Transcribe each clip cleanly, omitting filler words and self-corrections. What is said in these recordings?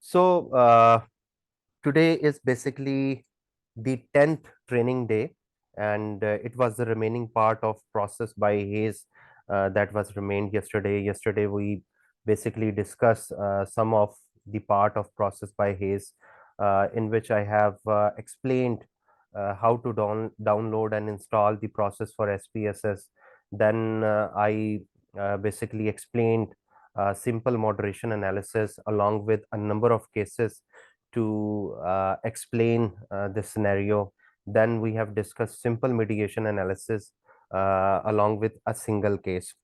So today is basically the 10th training day, and it was the remaining part of process by Hayes that was remained yesterday. Yesterday, we basically discussed some of the part of process by Hayes, in which I have explained how to download and install the process for SPSS. Then I basically explained simple moderation analysis along with a number of cases to explain this scenario. Then we have discussed simple mitigation analysis along with a single case.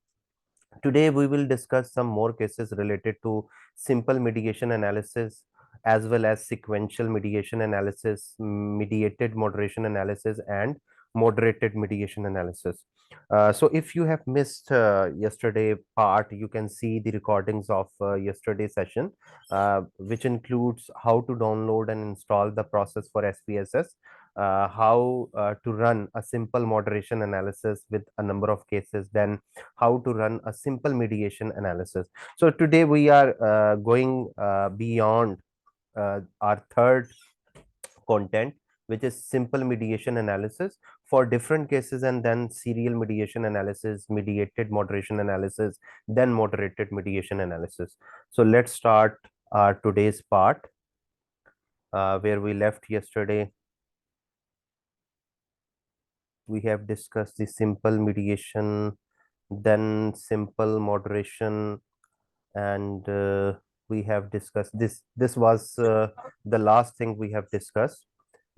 Today, we will discuss some more cases related to simple mitigation analysis as well as sequential mitigation analysis, mediated moderation analysis, and moderated mitigation analysis. So, if you have missed yesterday part, you can see the recordings of yesterday's session, which includes how to download and install the process for SPSS, how to run a simple moderation analysis with a number of cases, then how to run a simple mediation analysis. So today we are going beyond our third content, which is simple mediation analysis for different cases, and then serial mediation analysis, mediated moderation analysis, then moderated mediation analysis. So let's start our today's part where we left yesterday. We have discussed the simple mediation, then simple moderation, and we have discussed this was the last thing we have discussed,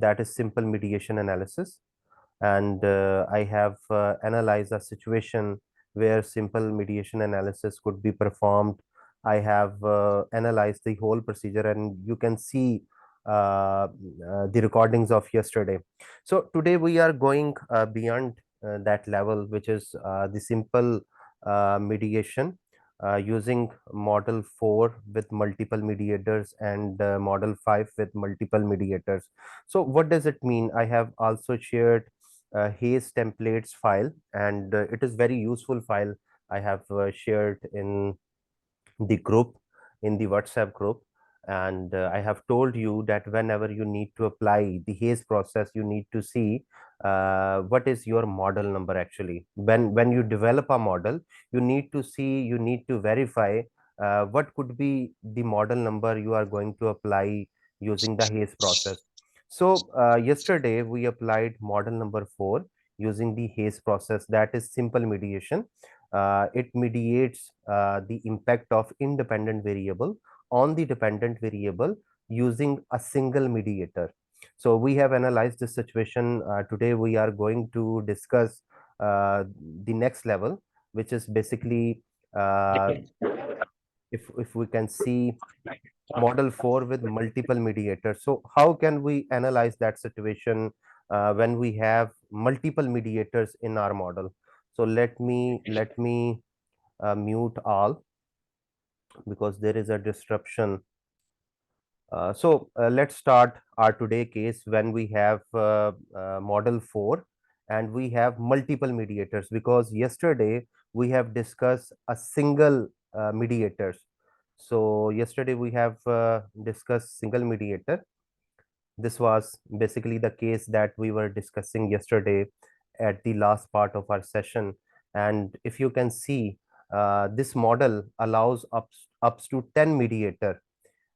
that is simple mediation analysis. And I have analyzed a situation where simple mediation analysis could be performed. I have analyzed the whole procedure, and you can see the recordings of yesterday. So today we are going beyond that level, which is the simple mediation using model 4 with multiple mediators and model 5 with multiple mediators. So what does it mean? I have also shared Hayes templates file, and it is very useful file. I have shared in the group, in the WhatsApp group, and I have told you that whenever you need to apply the Hayes process, you need to see what is your model number. Actually, when you develop a model, you need to see, you need to verify what could be the model number you are going to apply using the Hayes process. So yesterday we applied model number 4 using the Hayes process, that is simple mediation. It mediates the impact of independent variable on the dependent variable using a single mediator. So we have analyzed this situation. Today we are going to discuss the next level, which is basically uh, if we can see model 4 with multiple mediators. So how can we analyze that situation when we have multiple mediators in our model? So let me mute all because there is a disruption. So let's start our today case when we have model 4 and we have multiple mediators, because yesterday we have discussed a single mediators. So yesterday we have discussed single mediator. This was basically the case that we were discussing yesterday at the last part of our session. And if you can see, this model allows up to 10 mediator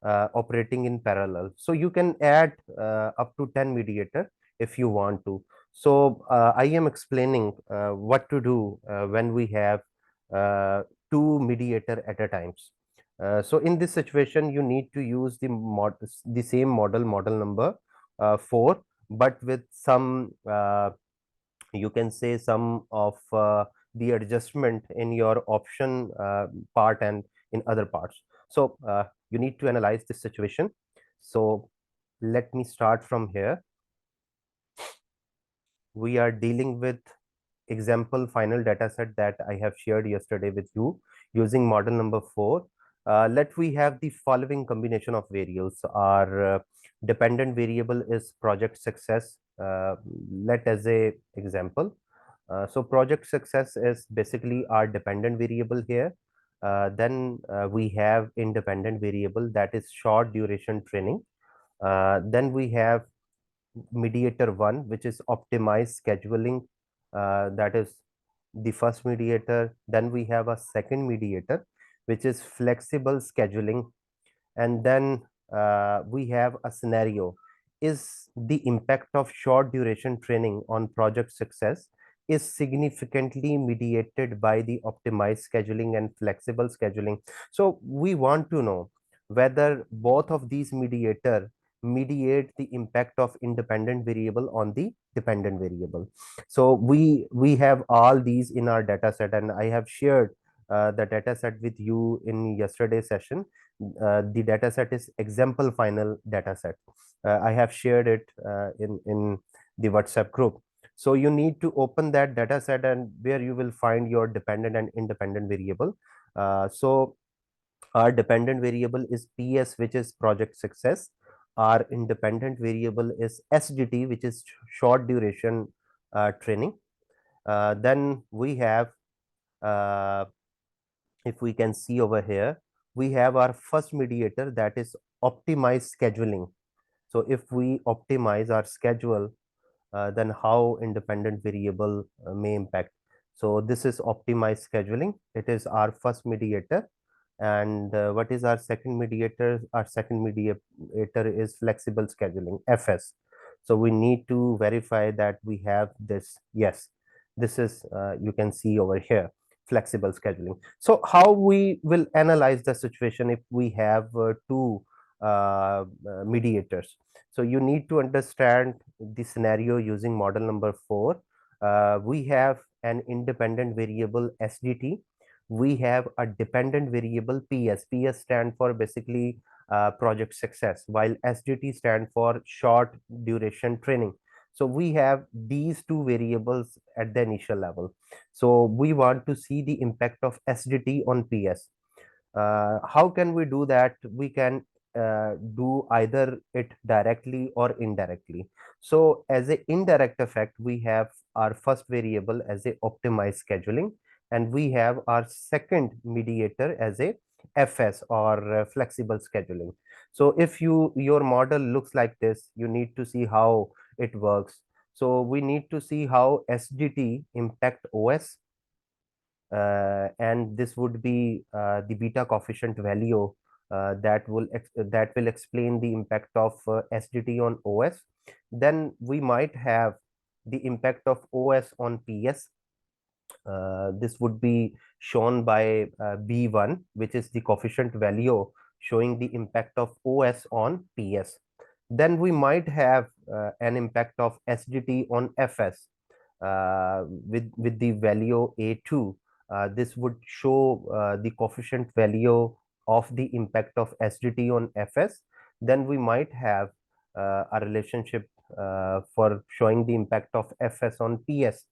operating in parallel. So you can add up to 10 mediator if you want to. So I am explaining what to do when we have two mediator at a times. So in this situation, you need to use the same model number 4, but with some you can say some of the adjustment in your option part and in other parts. So you need to analyze this situation. So let me start from here. We are dealing with example final data set that I have shared yesterday with you using model number 4. Let we have the following combination of variables. Our dependent variable is project success. Let as a example. So project success is basically our dependent variable here. Then we have independent variable, that is short duration training. Then we have mediator one, which is optimized scheduling. That is the first mediator. Then we have a second mediator, which is flexible scheduling. And then we have a scenario: is the impact of short duration training on project success is significantly mediated by the optimized scheduling and flexible scheduling. So we want to know whether both of these mediate the impact of independent variable on the dependent variable. So we have all these in our data set, and I have shared the data set with you in yesterday's session. The data set is example final data set. I have shared it in the WhatsApp group. So you need to open that data set, and where you will find your dependent and independent variable. So our dependent variable is PS, which is project success. Our independent variable is SDT, which is short duration training. Then we have, uh, if we can see over here, we have our first mediator, that is optimized scheduling. So if we optimize our schedule, then how independent variable may impact. So this is optimized scheduling. It is our first mediator. And what is our second mediator? Our second mediator is flexible scheduling, FS. So we need to verify that we have this. Yes, this is, you can see over here, flexible scheduling. So how we will analyze the situation if we have two mediators? So you need to understand the scenario using model number 4. We have an independent variable SDT. We have a dependent variable PS. PS stand for basically project success, while SDT stand for short duration training. So we have these two variables at the initial level. So we want to see the impact of SDT on PS. How can we do that? We can do either it directly or indirectly. So as an indirect effect, we have our first variable as a optimized scheduling, and we have our second mediator as a FS, or flexible scheduling. So if your model looks like this, you need to see how it works. So we need to see how SDT impact OS, and this would be the beta coefficient value that will explain the impact of SDT on OS. Then we might have the impact of OS on PS. This would be shown by B1, which is the coefficient value showing the impact of OS on PS. Then we might have an impact of SDT on FS with the value A2. This would show the coefficient value of the impact of SDT on FS. Then we might have a relationship for showing the impact of FS on PS,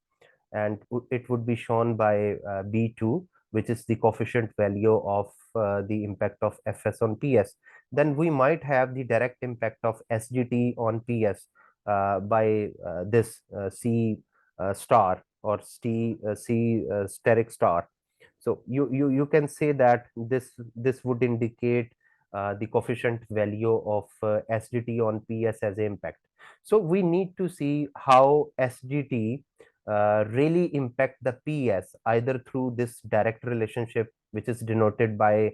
and it would be shown by B2, which is the coefficient value of the impact of FS on PS. Then we might have the direct impact of SGT on PS by this C star, or C steric star. So you can say that this would indicate the coefficient value of SGT on PS as impact. So we need to see how SGT really impact the PS, either through this direct relationship, which is denoted by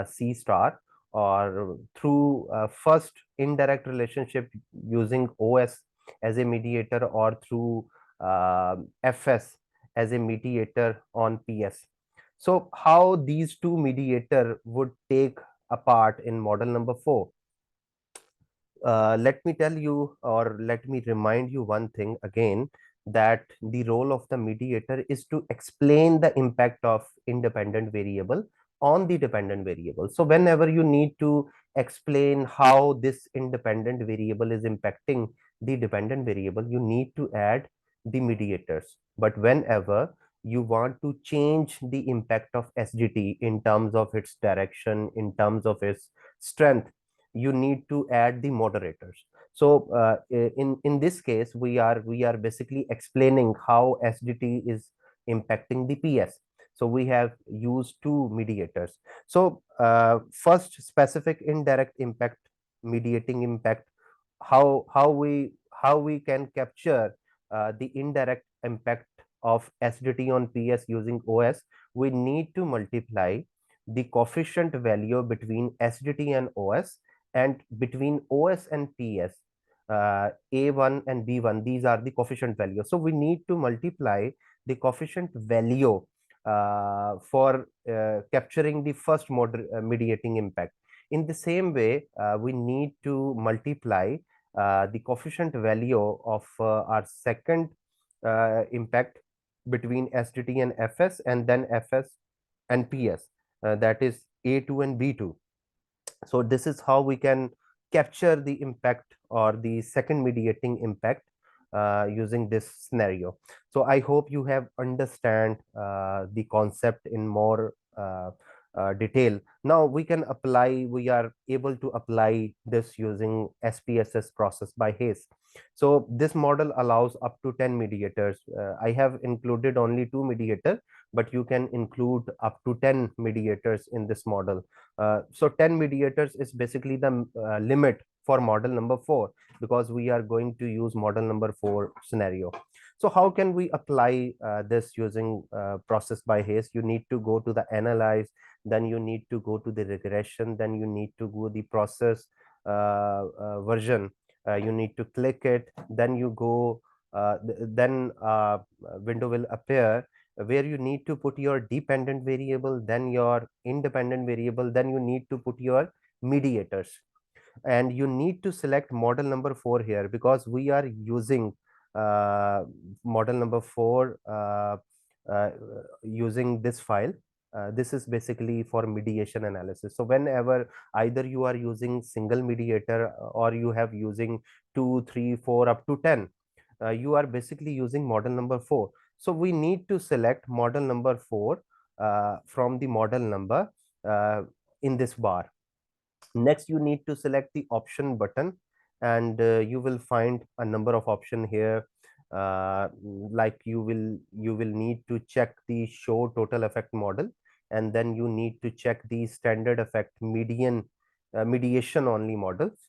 C star, or through first indirect relationship using OS as a mediator, or through FS as a mediator on PS. So how these two mediator would take a part in model number 4? Let me tell you, or let me remind you one thing again, that the role of the mediator is to explain the impact of independent variable on the dependent variable. So whenever you need to explain how this independent variable is impacting the dependent variable, you need to add the mediators. But whenever you want to change the impact of SGT in terms of its direction, in terms of its strength, you need to add the moderators. So in this case, we are basically explaining how SDT is impacting the PS. So we have used two mediators. So first, specific indirect impact, mediating impact. How we can capture the indirect impact of SDT on PS using OS. We need to multiply the coefficient value between SDT and OS, and between OS and PS. A1 and B1, these are the coefficient values. So we need to multiply the coefficient value for capturing the first mediating impact. In the same way, we need to multiply the coefficient value of our second impact between SDT and FS, and then FS and PS, that is A2 and B2. So this is how we can capture the impact or the second mediating impact using this scenario. So I hope you have understand the concept in more detail. Now we are able to apply this using SPSS, process by Hayes. So this model allows up to 10 mediators. I have included only 2 mediators, but you can include up to 10 mediators in this model. So 10 mediators is basically the limit for model number 4, because we are going to use model number 4 scenario. So how can we apply this using process by Hayes? You need to go to the analyze, then you need to go to the regression, then you need to go the process version. You need to click it, then you go, then window will appear where you need to put your dependent variable, then your independent variable, then you need to put your mediators, and you need to select model number 4 here, because we are using model number 4 using this file. This is basically for mediation analysis. So whenever either you are using single mediator or you have using 2, 3, 4 up to 10, you are basically using model number 4. So we need to select model number 4 from the model number in this bar. Next, you need to select the option button, and you will find a number of options here. Like you will need to check the show total effect model, and then you need to check the standard effect mediation only models.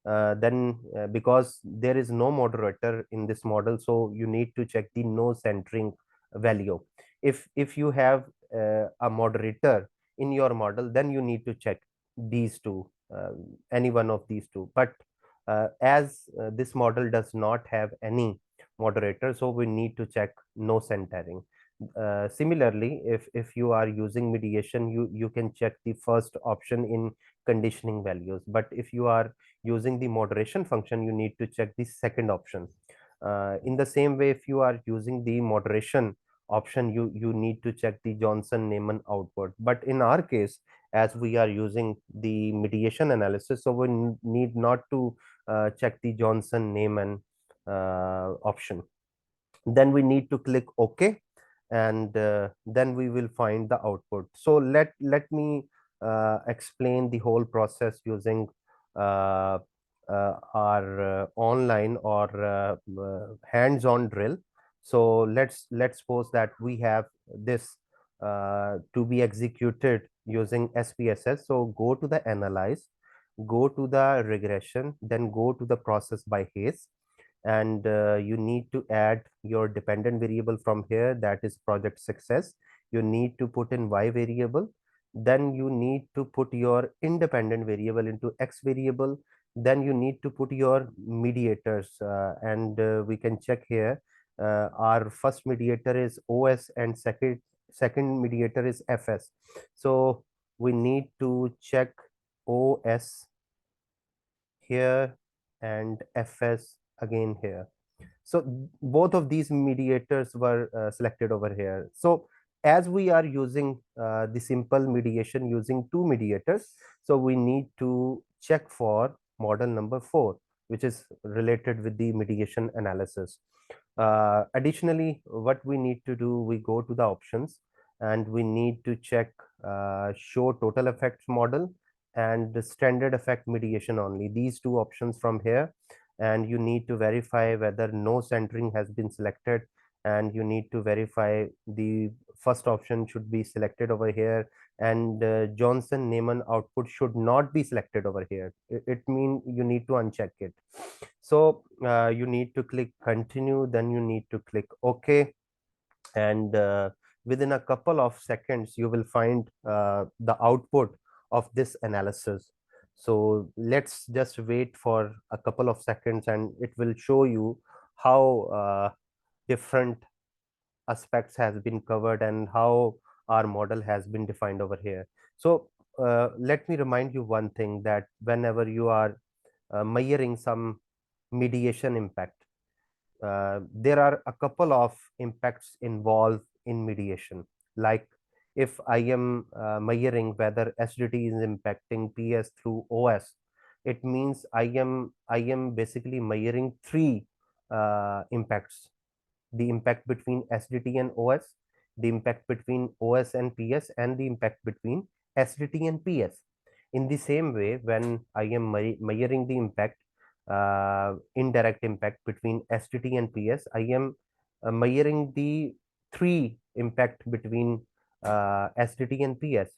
Then because there is no moderator in this model, so you need to check the no centering value. If you have a moderator in your model, then you need to check these two, any one of these two. But as this model does not have any moderator, so we need to check no centering. Similarly, if you are using mediation, you can check the first option in conditioning values, but if you are using the moderation function, you need to check the second option. In the same way, if you are using the moderation option, you need to check the Johnson-Neyman output. But in our case, as we are using the mediation analysis, so we need not to check the Johnson-Neyman option. Then we need to click OK, and then we will find the output. So let me explain the whole process using our online or hands-on drill. So let's suppose that we have this to be executed using SPSS. So go to the analyze, go to the regression, then go to the process by Hayes, and you need to add your dependent variable from here, that is project success. You need to put in Y variable, then you need to put your independent variable into X variable, then you need to put your mediators, and we can check here. Our first mediator is OS and second mediator is FS. So we need to check OS here and FS again here. So both of these mediators were selected over here. So as we are using the simple mediation using 2 mediators, so we need to check for model number 4, which is related with the mediation analysis. Additionally, what we need to do, we go to the options and we need to check show total effects model and the standard effect mediation only, these two options from here. And you need to verify whether no centering has been selected, and you need to verify the first option should be selected over here, and Johnson Neyman output should not be selected over here. It means you need to uncheck it. So you need to click continue, then you need to click OK, and within a couple of seconds you will find the output of this analysis. So let's just wait for a couple of seconds and it will show you how different aspects has been covered and how our model has been defined over here. So let me remind you one thing, that whenever you are measuring some mediation impact, there are a couple of impacts involved in mediation. Like if I am measuring whether SDT is impacting PS through OS, it means I am basically measuring three impacts: the impact between SDT and OS, the impact between OS and PS, and the impact between SDT and PS. In the same way, when I am measuring the impact, indirect impact between SDT and PS, I am measuring the three impact between SDT and PS.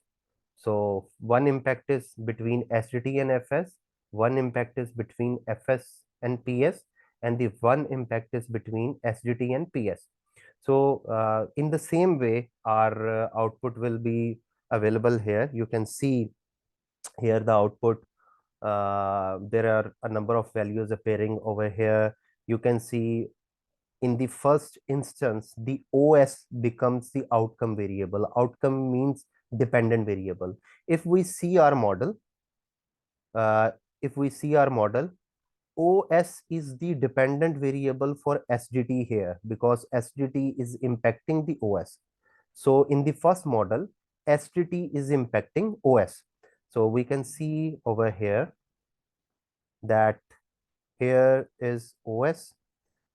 So one impact is between SDT and FS, one impact is between FS and PS, and the one impact is between SDT and PS. So in the same way, our output will be available here. You can see here the output. There are a number of values appearing over here. You can see in the first instance, the OS becomes the outcome variable. Outcome means dependent variable. If we see our model, uh, if we see our model, OS is the dependent variable for SDT here because SDT is impacting the OS. So in the first model, SDT is impacting OS. So we can see over here that here is OS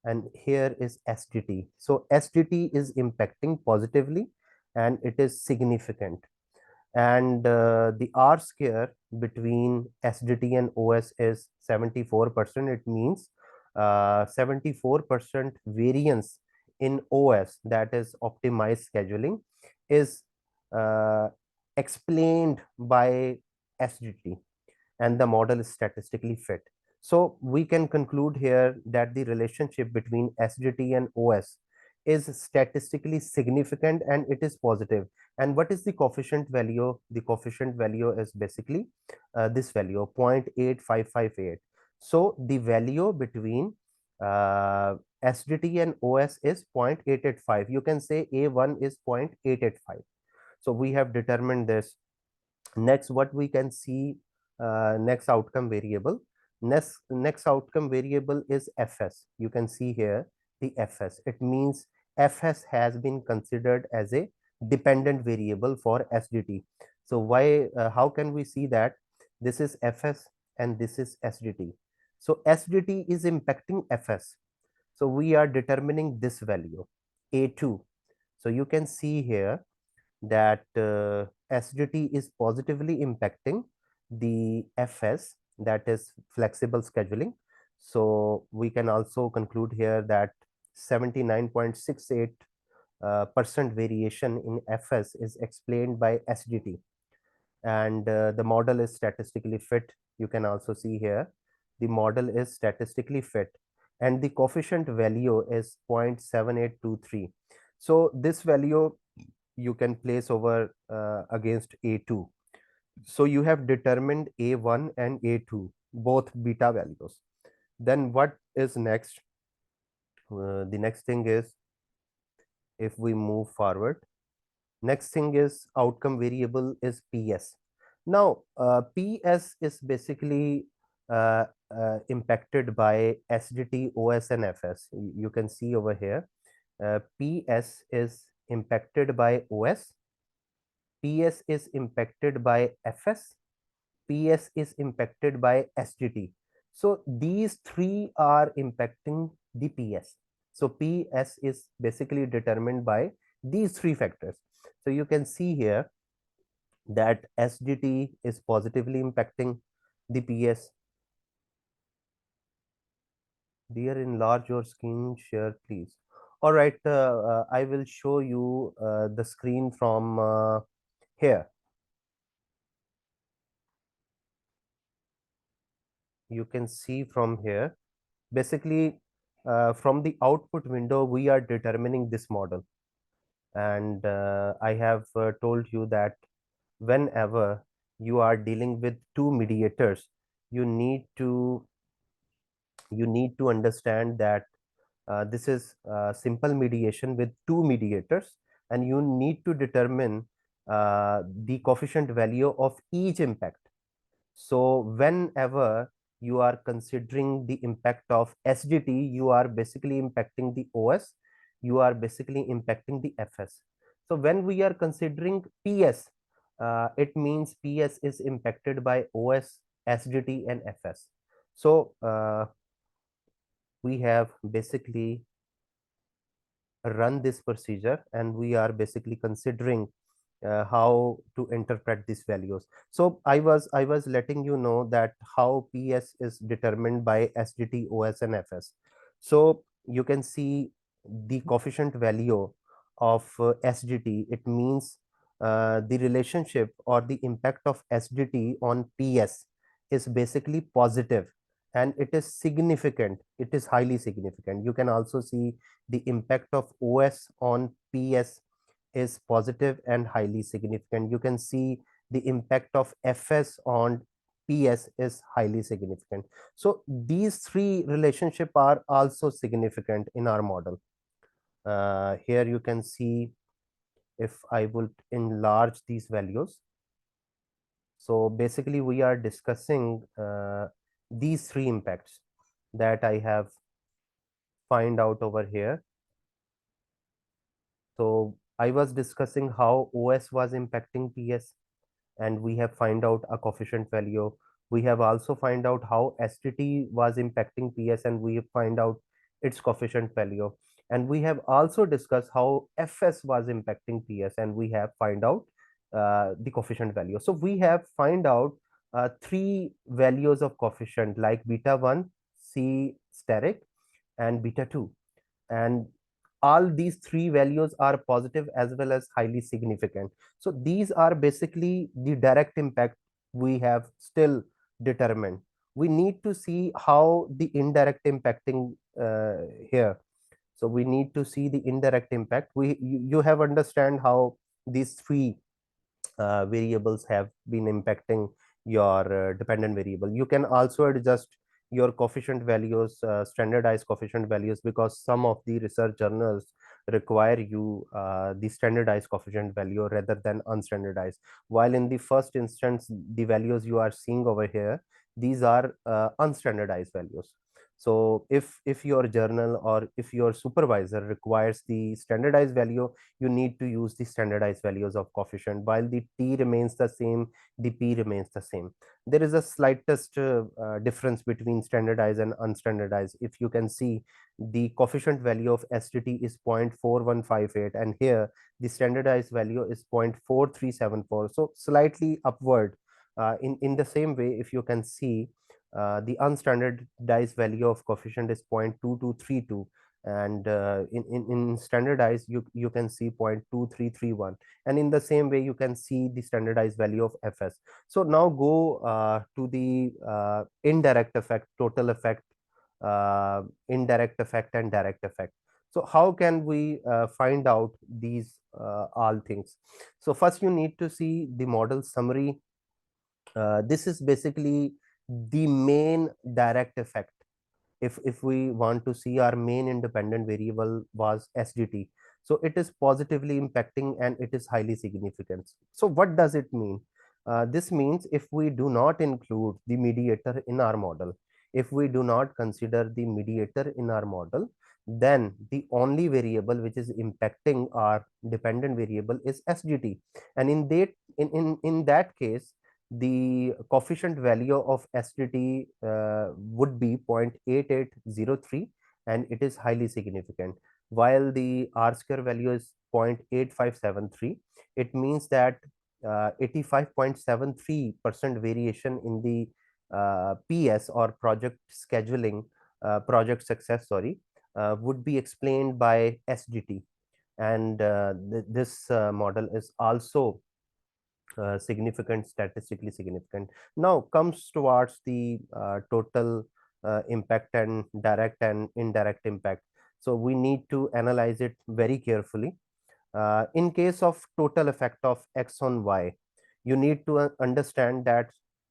and here is SDT. So SDT is impacting positively and it is significant. And the R square between SDT and OS is 74%. It means 74% variance in OS, that is optimized scheduling, is uh, explained by SDT, and the model is statistically fit. So we can conclude here that the relationship between SDT and OS is statistically significant and it is positive. And what is the coefficient value? The coefficient value is basically this value 0.8558. So the value between SDT and OS is 0.885. You can say A1 is 0.885. So we have determined this. Next, what we can see, next outcome variable. Next outcome variable is FS. You can see here the FS. It means FS has been considered as a dependent variable for SDT. So why? How can we see that? This is FS and this is SDT. So SDT is impacting FS. So we are determining this value A2. So you can see here that SDT is positively impacting the FS, that is flexible scheduling. So we can also conclude here that 79.68% variation in FS is explained by SDT, and the model is statistically fit. You can also see here the model is statistically fit and the coefficient value is 0.7823. So this value you can place over against A2. So you have determined A1 and A2, both beta values. Then what is next? The next thing is, if we move forward, next thing is outcome variable is PS. Now, PS is basically impacted by SDT, OS, and FS. You can see over here, PS is impacted by OS, PS is impacted by FS, PS is impacted by SDT. So these three are impacting the PS. So PS is basically determined by these three factors. So you can see here that SDT is positively impacting the PS. Dear, enlarge your screen share, please. All right, I will show you the screen from here. You can see from here. Basically, from the output window, we are determining this model. And I have told you that whenever you are dealing with two mediators, you need to understand that this is simple mediation with two mediators, and you need to determine the coefficient value of each impact. So whenever you are considering the impact of SGT, you are basically impacting the OS, you are basically impacting the FS. So when we are considering PS, it means PS is impacted by OS, SGT, and FS. So we have basically run this procedure, and we are basically considering how to interpret these values. So I was letting you know that how PS is determined by SGT, OS, and FS. So you can see the coefficient value of SGT. It means the relationship or the impact of SGT on PS is basically positive, and it is significant. It is highly significant. You can also see the impact of OS on PS is positive and highly significant. You can see the impact of FS on PS is highly significant. So these three relationship are also significant in our model. Here you can see, if I would enlarge these values. So basically we are discussing these three impacts that I have find out over here. So I was discussing how OS was impacting PS, and we have find out a coefficient value. We have also find out how STT was impacting PS, and we find out its coefficient value. And we have also discussed how FS was impacting PS, and we have find out the coefficient value. So we have find out three values of coefficient like beta 1, C steric, and beta 2. And all these three values are positive as well as highly significant. So these are basically the direct impact we have still determined. We need to see how the indirect impacting here. So we need to see the indirect impact. You have understand how these three variables have been impacting your dependent variable. You can also adjust your coefficient values, standardized coefficient values, because some of the research journals require you the standardized coefficient value rather than unstandardized. While in the first instance, the values you are seeing over here, these are unstandardized values. So if your journal or if your supervisor requires the standardized value, you need to use the standardized values of coefficient. While the T remains the same, the P remains the same. There is a slightest difference between standardized and unstandardized. If you can see, the coefficient value of STT is 0.4158, and here the standardized value is 0.4374. So slightly upward. In the same way, if you can see, the unstandardized value of coefficient is 0.2232, and in standardized you can see 0.2331, and in the same way you can see the standardized value of FS. So now go to the indirect effect, total effect, indirect effect, and direct effect. So how can we find out these all things? So first you need to see the model summary. This is basically the main direct effect. If we want to see our main independent variable was SGT, so it is positively impacting and it is highly significant. So what does it mean? This means if we do not include the mediator in our model, if we do not consider the mediator in our model, then the only variable which is impacting our dependent variable is SGT. And in that case, the coefficient value of STT would be 0.8803, and it is highly significant. While the R square value is 0.8573, it means that 85.73% variation in the PS or project scheduling, project success, sorry, would be explained by SGT, and this model is also significant, statistically significant. Now comes towards the total impact and direct and indirect impact. So we need to analyze it very carefully. In case of total effect of X on Y, you need to understand that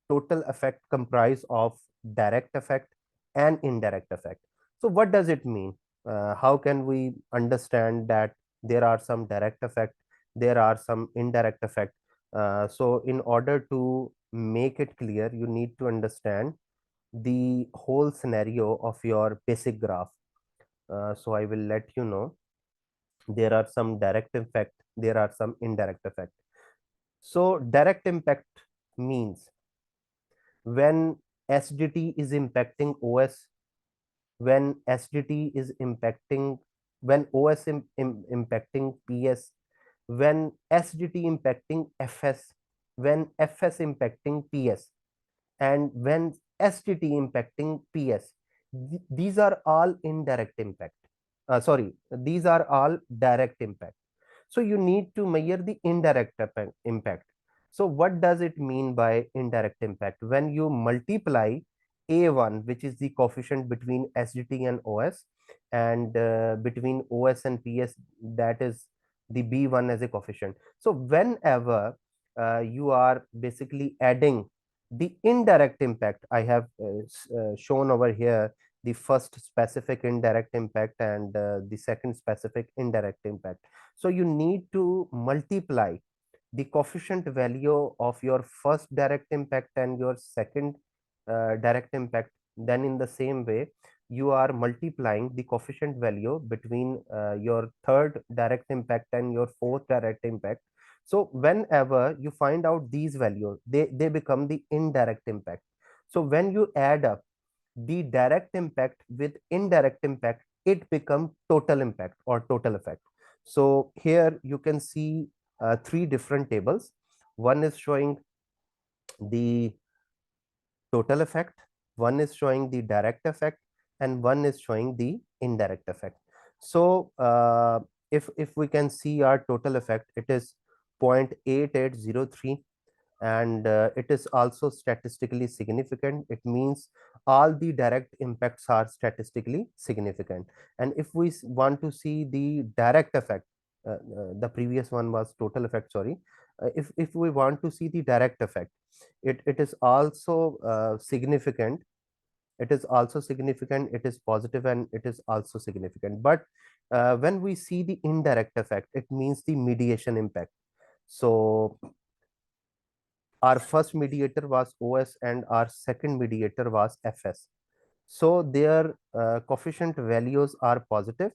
total effect comprise of direct effect and indirect effect. So what does it mean? How can we understand that there are some direct effect, there are some indirect effect? So in order to make it clear, you need to understand the whole scenario of your basic graph. So I will let you know there are some direct effect, there are some indirect effect. So direct impact means when SDT is impacting OS, when SDT is impacting, when OS impacting PS, when SDT impacting FS, when FS impacting PS, and when STT impacting PS. These are all indirect impact. Sorry, these are all direct impact. So you need to measure the indirect impact. So what does it mean by indirect impact? When you multiply A1, which is the coefficient between SGT and OS, and between OS and PS, that is the B1 as a coefficient. So whenever you are basically adding the indirect impact, I have shown over here the first specific indirect impact and the second specific indirect impact. So you need to multiply the coefficient value of your first direct impact and your second direct impact. Then in the same way, you are multiplying the coefficient value between your third direct impact and your fourth direct impact. So whenever you find out these values, they become the indirect impact. So when you add up the direct impact with indirect impact, it becomes total impact or total effect. So here you can see three different tables. One is showing the total effect, one is showing the direct effect, and one is showing the indirect effect. So if we can see our total effect, it is 0.8803, and it is also statistically significant. It means all the direct impacts are statistically significant. And if we want to see the direct effect, the previous one was total effect, sorry. If we want to see the direct effect, it is also significant. It is also significant, it is positive, and it is also significant. But when we see the indirect effect, it means the mediation impact. So our first mediator was OS and our second mediator was FS. So their coefficient values are positive.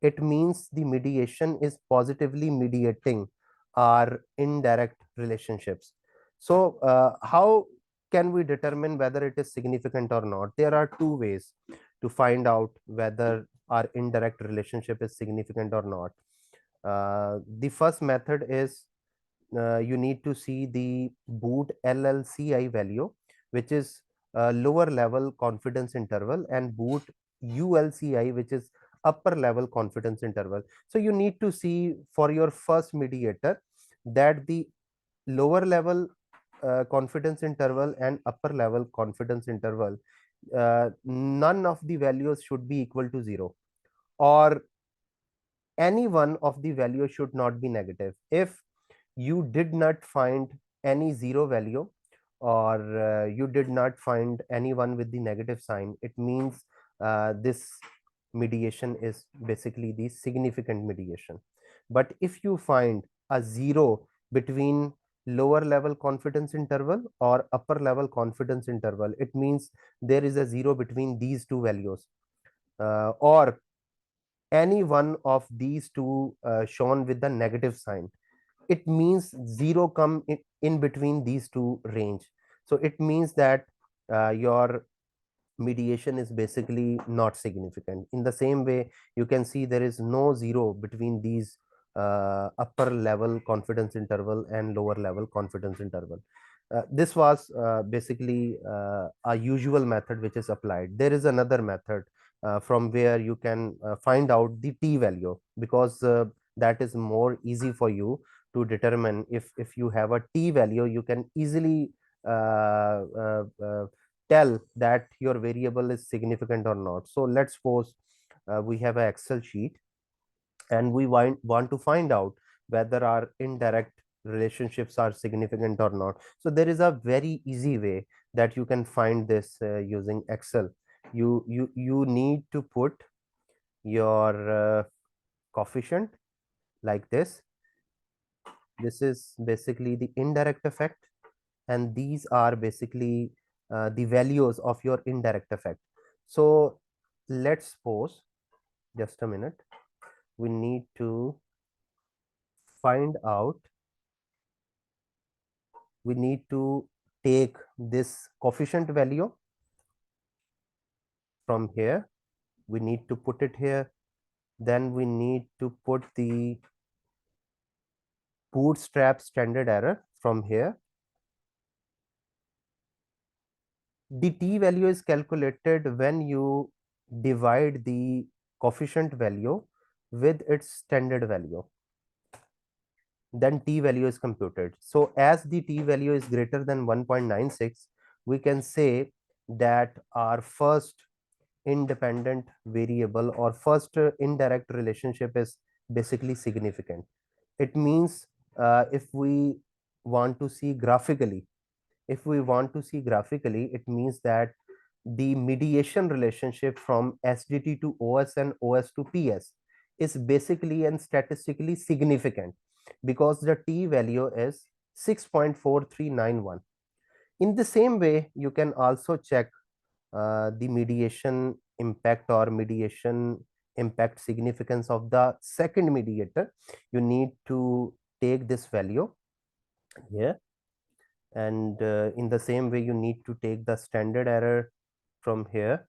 It means the mediation is positively mediating our indirect relationships. So how can we determine whether it is significant or not? There are two ways to find out whether our indirect relationship is significant or not. The first method is you need to see the boot LLCI value, which is lower level confidence interval, and boot ULCI, which is upper level confidence interval. So you need to see for your first mediator that the lower level confidence interval and upper level confidence interval, none of the values should be equal to 0, or any one of the values should not be negative. If you did not find any zero value, or you did not find anyone with the negative sign, it means this mediation is basically the significant mediation. But if you find a zero between lower level confidence interval or upper level confidence interval, it means there is a zero between these two values, or any one of these two shown with the negative sign, it means zero come in between these two range. So it means that your mediation is basically not significant. In the same way, you can see there is no zero between these upper level confidence interval and lower level confidence interval. This was basically a usual method which is applied. There is another method from where you can find out the t value, because that is more easy for you to determine. If you have a t value, you can easily tell that your variable is significant or not. So let's suppose we have an Excel sheet, and we want to find out whether our indirect relationships are significant or not. So there is a very easy way that you can find this using Excel. You need to put your coefficient like this. This is basically the indirect effect, and these are basically the values of your indirect effect. So let's suppose, just a minute, we need to find out, we need to take this coefficient value from here, we need to put it here, then we need to put the bootstrap standard error from here. The t value is calculated when you divide the coefficient value with its standard value, then t value is computed. So as the t value is greater than 1.96, we can say that our first independent variable or first indirect relationship is basically significant. It means if we want to see graphically, it means that the mediation relationship from SDT to OS and OS to PS is basically and statistically significant, because the t value is 6.4391. In the same way, you can also check the mediation impact or mediation impact significance of the second mediator. You need to take this value here, and in the same way you need to take the standard error from here,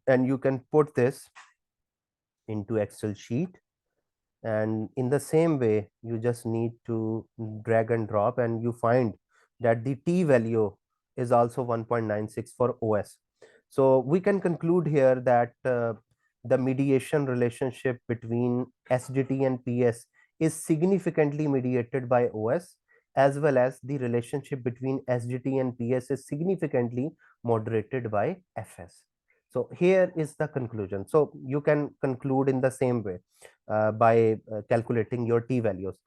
and you can put this into Excel sheet. And in the same way, you just need to drag and drop, and you find that the t value is also 1.96 for OS. So we can conclude here that the mediation relationship between SDT and PS is significantly mediated by OS, as well as the relationship between SDT and PS is significantly moderated by FS. So here is the conclusion. So you can conclude in the same way by calculating your t values.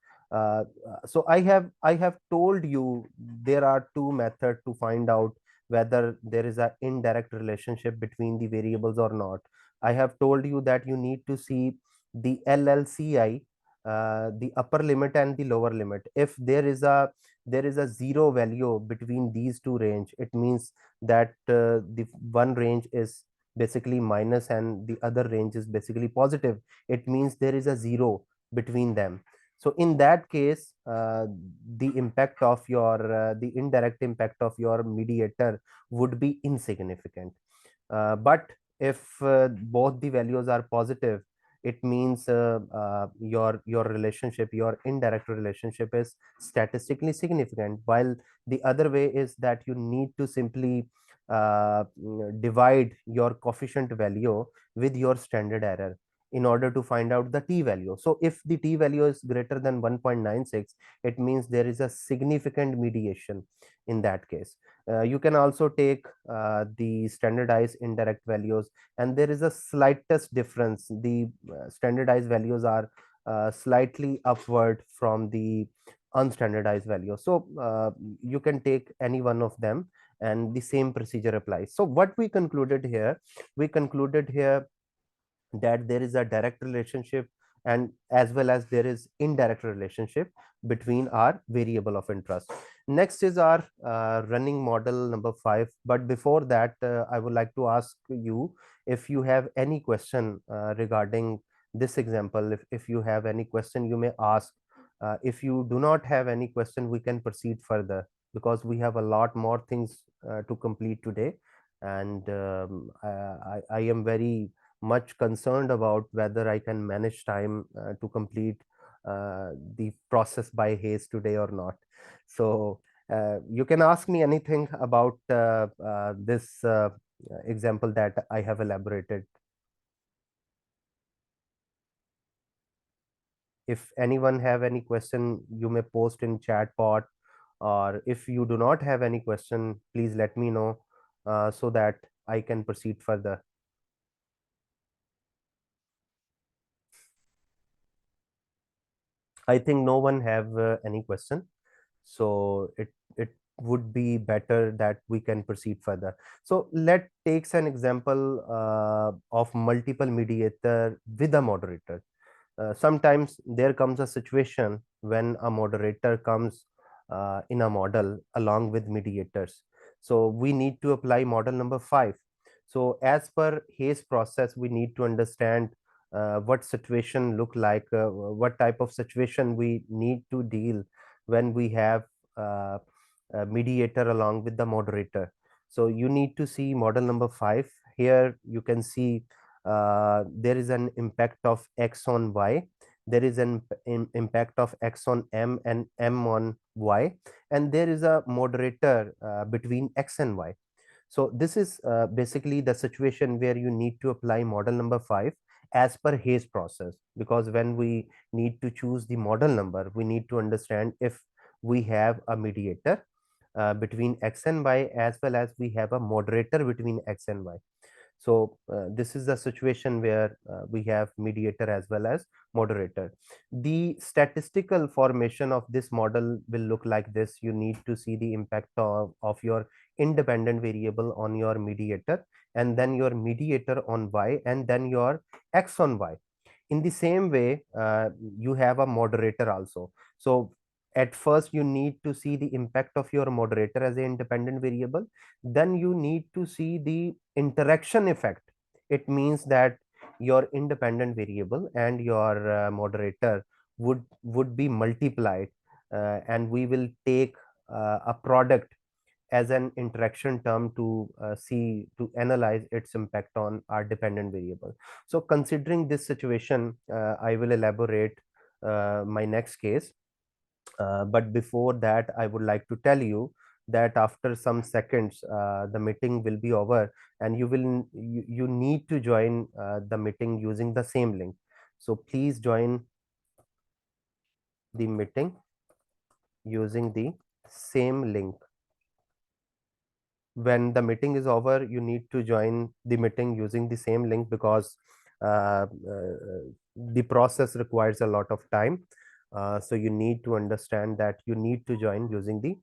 So I have told you there are two methods to find out whether there is an indirect relationship between the variables or not. I have told you that you need to see the LLCI, the upper limit and the lower limit. If there is a zero value between these two range, it means that the one range is basically minus and the other range is basically positive. It means there is a zero between them. So in that case, the indirect impact of your mediator would be insignificant. But if both the values are positive, it means your relationship, your indirect relationship is statistically significant, while the other way is that you need to simply divide your coefficient value with your standard error in order to find out the t value. So if the t value is greater than 1.96, it means there is a significant mediation in that case. You can also take the standardized indirect values, and there is a slightest difference. The standardized values are slightly upward from the unstandardized value. So you can take any one of them, and the same procedure applies. So what we concluded here, that there is a direct relationship and as well as there is indirect relationship between our variable of interest. Next is our running model number 5. But before that, I would like to ask you if you have any question regarding this example. If you have any question, you may ask. If you do not have any question, we can proceed further, because we have a lot more things to complete today. And I am very much concerned about whether I can manage time to complete the process by haste today or not. So you can ask me anything about this example that I have elaborated. If anyone have any question, you may post in chat pod, or if you do not have any question, please let me know so that I can proceed further. I think no one have any question, so it would be better that we can proceed further. So let takes an example of multiple mediator with a moderator. Sometimes there comes a situation when a moderator comes in a model along with mediators. So we need to apply model number 5. So as per Hayes process, we need to understand what situation look like, what type of situation we need to deal when we have uh, a mediator along with the moderator. So you need to see model number 5. Here you can see there is an impact of x on y, there is an impact of x on m and m on y, and there is a moderator between x and y. So this is basically the situation where you need to apply model number 5 as per Hayes process, because when we need to choose the model number, we need to understand if we have a mediator between x and y, as well as we have a moderator between x and y. So this is the situation where we have mediator as well as moderator. The statistical formation of this model will look like this. You need to see the impact of your independent variable on your mediator, and then your mediator on y, and then your x on y. In the same way, you have a moderator also. So at first you need to see the impact of your moderator as an independent variable, then you need to see the interaction effect. It means that your independent variable and your moderator would be multiplied, and we will take a product as an interaction term to see, to analyze its impact on our dependent variable. So considering this situation, I will elaborate my next case. But before that, I would like to tell you that after some seconds, the meeting will be over, and you need to join the meeting using the same link. So please join the meeting using the same link. When the meeting is over, you need to join the meeting using the same link, because the process requires a lot of time. So you need to understand that you need to join using the